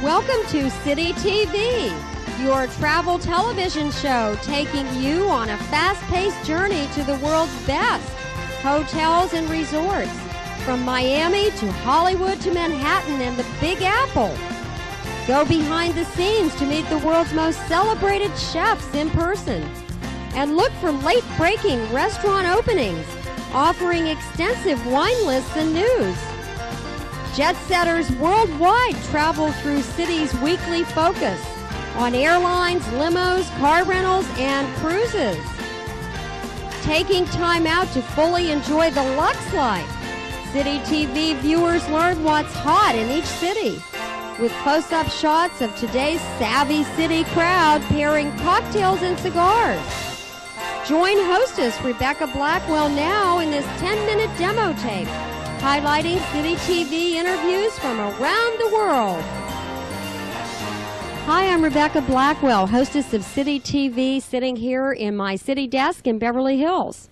Welcome to City TV, your travel television show taking you on a fast-paced journey to the world's best hotels and resorts, from Miami to Hollywood to Manhattan and the Big Apple. Go behind the scenes to meet the world's most celebrated chefs in person, and look for late-breaking restaurant openings, offering extensive wine lists and news. Jet setters worldwide travel through City's weekly focus on airlines, limos, car rentals, and cruises. Taking time out to fully enjoy the Lux life, City TV viewers learn what's hot in each city, with close-up shots of today's savvy city crowd pairing cocktails and cigars. Join hostess Rebecca Blackwell now in this 10-minute demo tape, highlighting City TV interviews from around the world. Hi, I'm Rebecca Blackwell, hostess of City TV, sitting here in my city desk in Beverly Hills.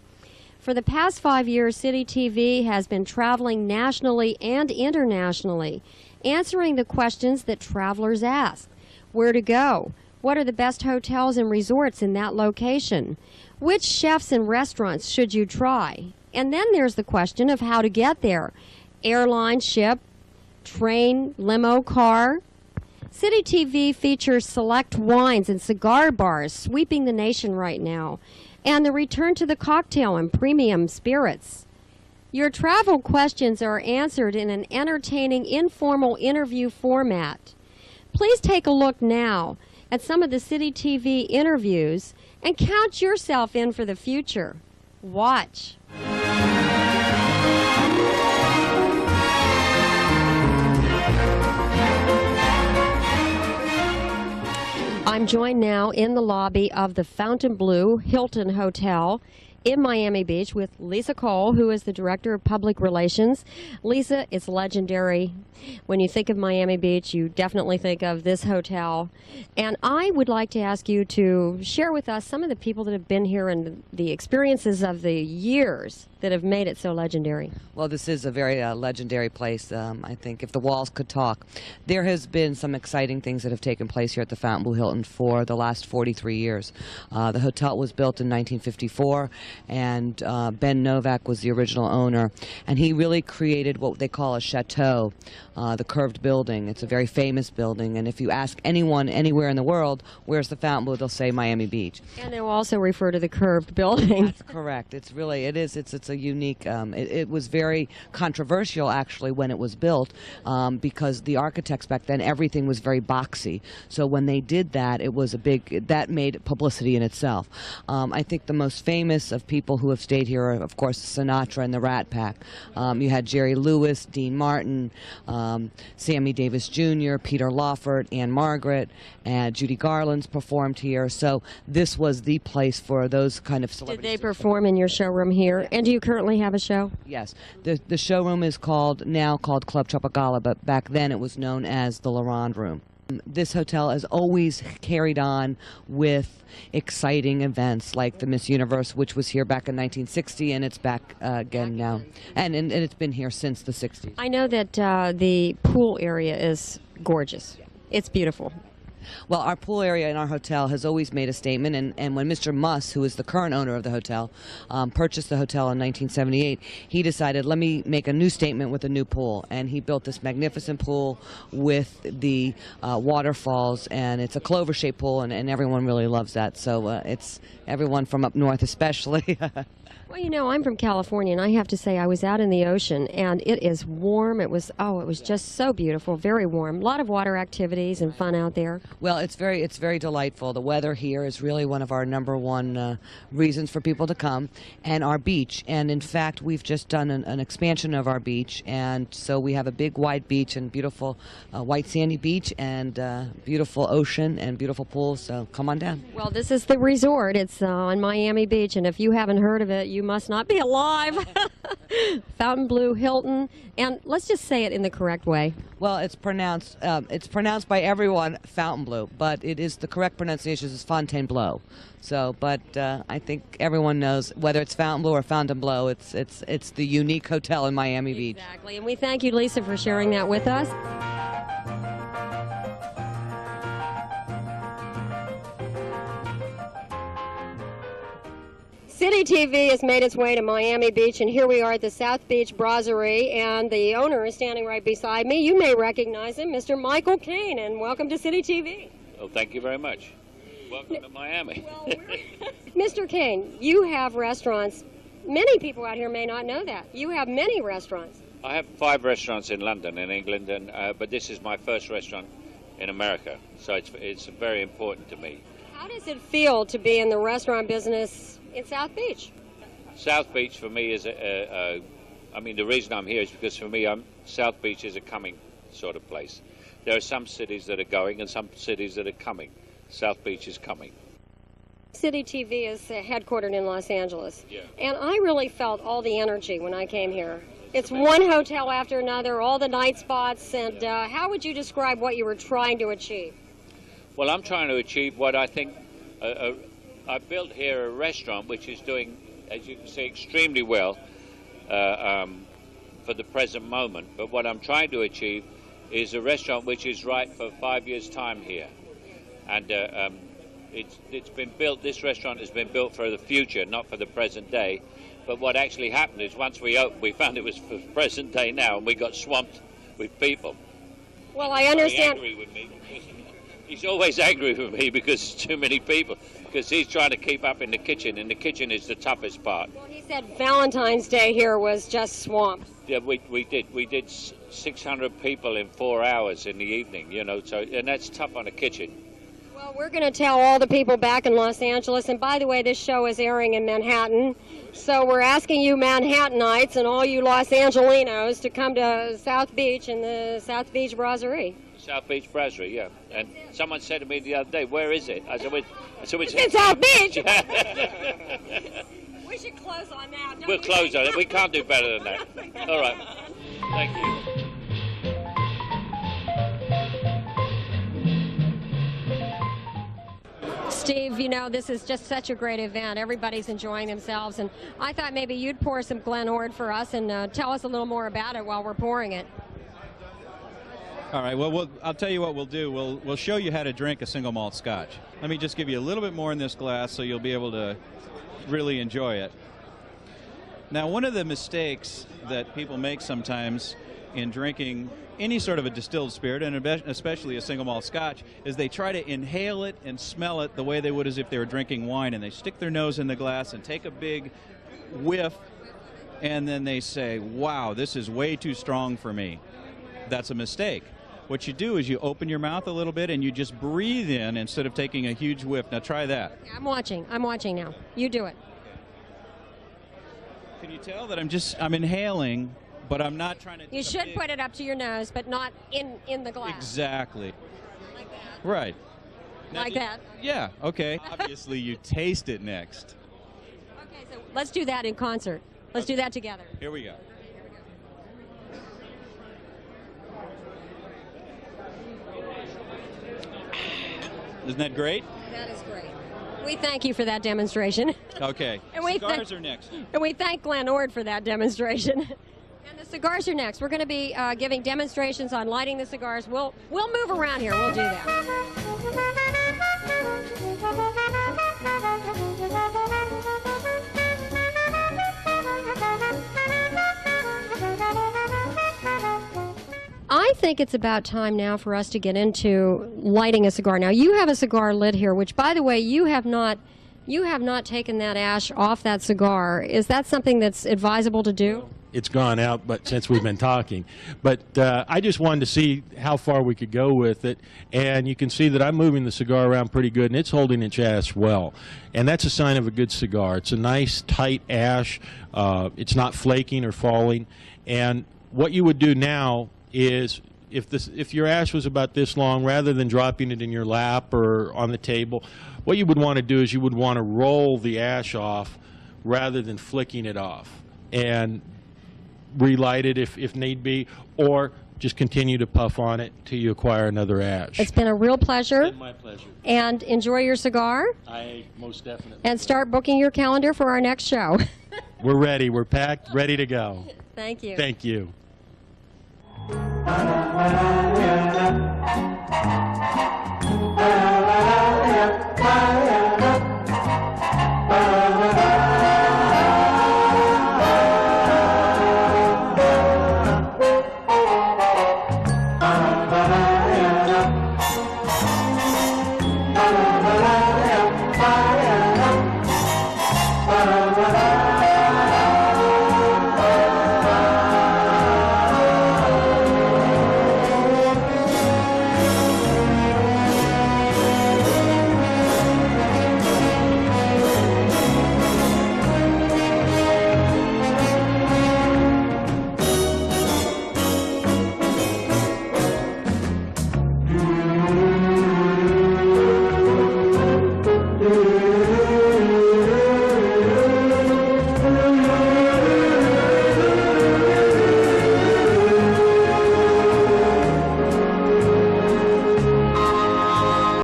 For the past 5 years, City TV has been traveling nationally and internationally, answering the questions that travelers ask. Where to go? What are the best hotels and resorts in that location? Which chefs and restaurants should you try? And then there's the question of how to get there. Airline, ship, train, limo, car. City TV features select wines and cigar bars sweeping the nation right now, and the return to the cocktail and premium spirits. Your travel questions are answered in an entertaining, informal interview format. Please take a look now at some of the City TV interviews and count yourself in for the future. Watch. I'm joined now in the lobby of the Fontainebleau Hilton Hotel in Miami Beach with Lisa Cole, who is the Director of Public Relations. Lisa, it's legendary. When you think of Miami Beach, you definitely think of this hotel. And I would like to ask you to share with us some of the people that have been here and the experiences of the years that have made it so legendary. Well, this is a very legendary place, I think, if the walls could talk. There has been some exciting things that have taken place here at the Fontainebleau Hilton for the last 43 years. The hotel was built in 1954, and Ben Novak was the original owner, and he really created what they call a chateau, the curved building. It's a very famous building, and if you ask anyone anywhere in the world, where's the Fontainebleau, they'll say Miami Beach. And they'll also refer to the curved building. That's correct. It's really, it's a unique, it was very controversial actually when it was built, because the architects back then, everything was very boxy. So when they did that, it was a big, that made publicity in itself. I think the most famous of people who have stayed here are, of course, Sinatra and the Rat Pack. You had Jerry Lewis, Dean Martin, Sammy Davis Jr., Peter Lawford, Anne Margaret, and Judy Garland's performed here. So this was the place for those kind of celebrities. Did they perform in your showroom here? And do you currently have a show? Yes. The showroom is now called Club Tropicala, but back then it was known as the Laurent Room. This hotel has always carried on with exciting events like the Miss Universe, which was here back in 1960, and it's back again now. And it's been here since the 60s. I know that the pool area is gorgeous. It's beautiful. Well, our pool area in our hotel has always made a statement, and when Mr. Muss, who is the current owner of the hotel, purchased the hotel in 1978, he decided, let me make a new statement with a new pool, and he built this magnificent pool with the waterfalls, and it's a clover-shaped pool, and everyone really loves that, so it's everyone from up north especially. Well, you know, I'm from California, and I have to say I was out in the ocean, and it is warm. It was just so beautiful, very warm. A lot of water activities and fun out there. Well, it's very delightful. The weather here is really one of our #1 reasons for people to come, and our beach. And in fact, we've just done an expansion of our beach, and so we have a big wide beach and beautiful white sandy beach and beautiful ocean and beautiful pools. So come on down. Well, this is the resort. It's on Miami Beach, and if you haven't heard of it, you must not be alive. Fontainebleau Hilton, and let's just say it in the correct way. Well, it's pronounced by everyone Fontainebleau, but it is the correct pronunciation is Fontainebleau. So, but I think everyone knows whether it's Fontainebleau or Fontainebleau, it's the unique hotel in Miami Beach. Exactly, and we thank you, Lisa, for sharing that with us. City TV has made its way to Miami Beach, and here we are at the South Beach Brasserie, and the owner is standing right beside me. You may recognize him, Mr. Michael Caine, and welcome to City TV. Oh, thank you very much. Welcome to Miami. Well, Mr. Caine, you have restaurants. Many people out here may not know that. You have many restaurants. I have 5 restaurants in London, in England, and but this is my first restaurant in America, so it's very important to me. How does it feel to be in the restaurant business in South Beach? South Beach for me is I mean, the reason I'm here is because for me, South Beach is a coming sort of place. There are some cities that are going and some cities that are coming. South Beach is coming. City TV is headquartered in Los Angeles. Yeah. And I really felt all the energy when I came here. It's one hotel after another, all the night spots, and how would you describe what you were trying to achieve? Well, I'm trying to achieve what I think, I built here a restaurant which is doing, as you can see, extremely well for the present moment. But what I'm trying to achieve is a restaurant which is right for 5 years' time here. And it's been built, this restaurant has been built for the future, not for the present day. But what actually happened is once we opened, we found it was for present day now, and we got swamped with people. Well, I understand. He's angry with me. He's always angry with me because there's too many people, because he's trying to keep up in the kitchen, and the kitchen is the toughest part. Well, he said Valentine's Day here was just swamped. Yeah, we did 600 people in 4 hours in the evening, you know, so, and that's tough on a kitchen. Well, we're going to tell all the people back in Los Angeles, and by the way, this show is airing in Manhattan, so we're asking you Manhattanites and all you Los Angelinos to come to South Beach and the South Beach Brasserie. South Beach Brasserie, yeah. And someone said to me the other day, "Where is it?" I said, "It's in South Beach." We should close on that. We'll close on it. We can't do better than that. All right. Thank you. Steve, you know, this is just such a great event. Everybody's enjoying themselves, and I thought maybe you'd pour some Glen Ord for us and tell us a little more about it while we're pouring it. All right, well, I'll tell you what we'll do. We'll show you how to drink a single malt scotch. Let me just give you a little bit more in this glass so you'll be able to really enjoy it. Now, one of the mistakes that people make sometimes in drinking any sort of a distilled spirit, and especially a single malt scotch, is they try to inhale it and smell it the way they would as if they were drinking wine, and they stick their nose in the glass and take a big whiff, and then they say, "Wow, this is way too strong for me." That's a mistake. What you do is you open your mouth a little bit and you just breathe in instead of taking a huge whiff. Now try that. I'm watching now. You do it. Can you tell that I'm inhaling, but I'm not trying to... You should put it up to your nose, but not in the glass. Exactly. Like that. Right. Now, like that. Yeah, okay. Obviously, you taste it next. Okay, so let's do that in concert. Let's do that together. Here we go. Isn't that great? That is great. We thank you for that demonstration. Okay. And cigars are next. And we thank Glen Ord for that demonstration. And the cigars are next. We're going to be giving demonstrations on lighting the cigars. We'll move around here. We'll do that. I think it's about time now for us to get into lighting a cigar. Now, you have a cigar lid here, which, by the way, you have not taken that ash off that cigar. Is that something that's advisable to do? It's gone out, but since we've been talking. But I just wanted to see how far we could go with it, and you can see that I'm moving the cigar around pretty good, and it's holding its ash well. And that's a sign of a good cigar. It's a nice, tight ash. It's not flaking or falling. And what you would do now is if your ash was about this long, rather than dropping it in your lap or on the table, what you would want to do is you would want to roll the ash off rather than flicking it off, and relight it if need be, or just continue to puff on it till you acquire another ash. It's been a real pleasure. It's been my pleasure. And enjoy your cigar. I most definitely. And start booking your calendar for our next show. We're ready. We're packed, ready to go. Thank you. Thank you.